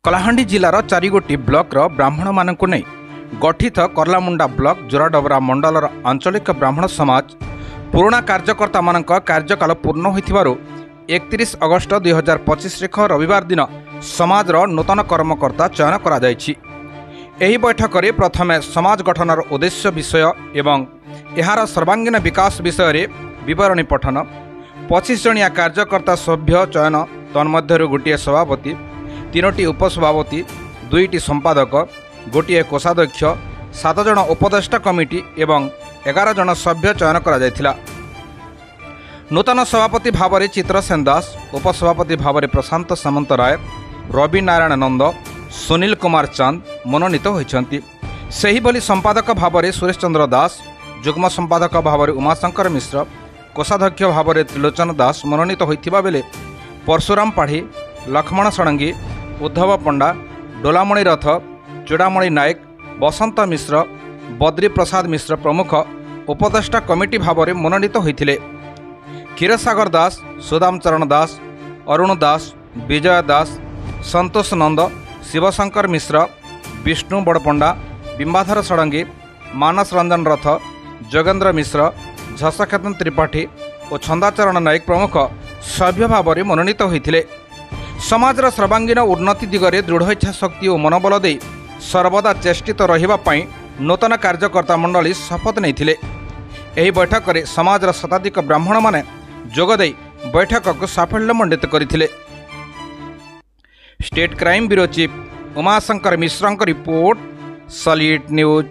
कलाहांडी जिलार 4 गोटी ब्लॉकर ब्राह्मण मानक नहीं गठित कर्लामुंडा ब्लॉक जोराडबरा मंडलर आंचलिक ब्राह्मण समाज पुराणा कार्यकर्ता मानक कार्यकाल पूर्ण होइथिबारु 31 अगस्ट 2025 रेख रविवार दिन समाजर नूतन कर्मकर्ता चयन करा जायछि। एही बैठक में प्रथमे समाज गठनर उद्देश्य विषय एवं एहार सर्वांगीन विकास विषय रे विवरणी पठन 25 जनिया कार्यकर्ता सभ्य चयन तन्मध्यरु गोटे सभापति 3टी उपसभापति 2टी संपादक गोटे कोषाध्यक्ष 7 जन उपदेष्टा कमिटी एवं 11 जन सभ्य चयन करा जायथिला। नूतन सभापति भाव में चित्रसेन दास, उपसभापति भाव में प्रशांत सामंत राय, रवि नारायण नंद, सुनील कुमार चांद मनोनीत होइछन्ति। सेहिभली संपादक भाव में सुरेश चंद्र दास, जुग्म संपादक भाव में उमाशंकर मिश्र, कोषाध्यक्ष भाव में त्रिलोचन दास मनोनीत होइथिबा बेले परशुराम पाढ़ी, लक्ष्मण षडंगी, उद्धव पंडा, डोलामणि रथ, चूड़ामणि नायक, बसंत मिश्र, बद्री प्रसाद मिश्र प्रमुख उपदेष्टा कमिटी भाव में मनोनीत होइथिले। क्षीरसागर दास, सुदामचरण दास, अरुण दास, विजय दास, संतोष नंद, शिवशंकर मिश्र, विष्णु बड़पंडा, बिंबाधर षडंगी, मानस रंजन रथ, जोगेंद्र मिश्र, झषकेतन त्रिपाठी और छंदाचरण नायक प्रमुख सभ्य भाव में मनोनीत होइथिले। समाजर सर्वांगीन उन्नति दिगरे दृढ़ इच्छा शक्ति और मनोबल दे सर्वदा चेष्टित रहिबा पई नूतन कार्यकर्ता मंडली शपथ नेइथिले। एही बैठक में समाजर शताधिक ब्राह्मण माने जोगदे बैठक को साफल्यमंडित करथिले। State crime bureau chief Umashankar Mishra report, solid news.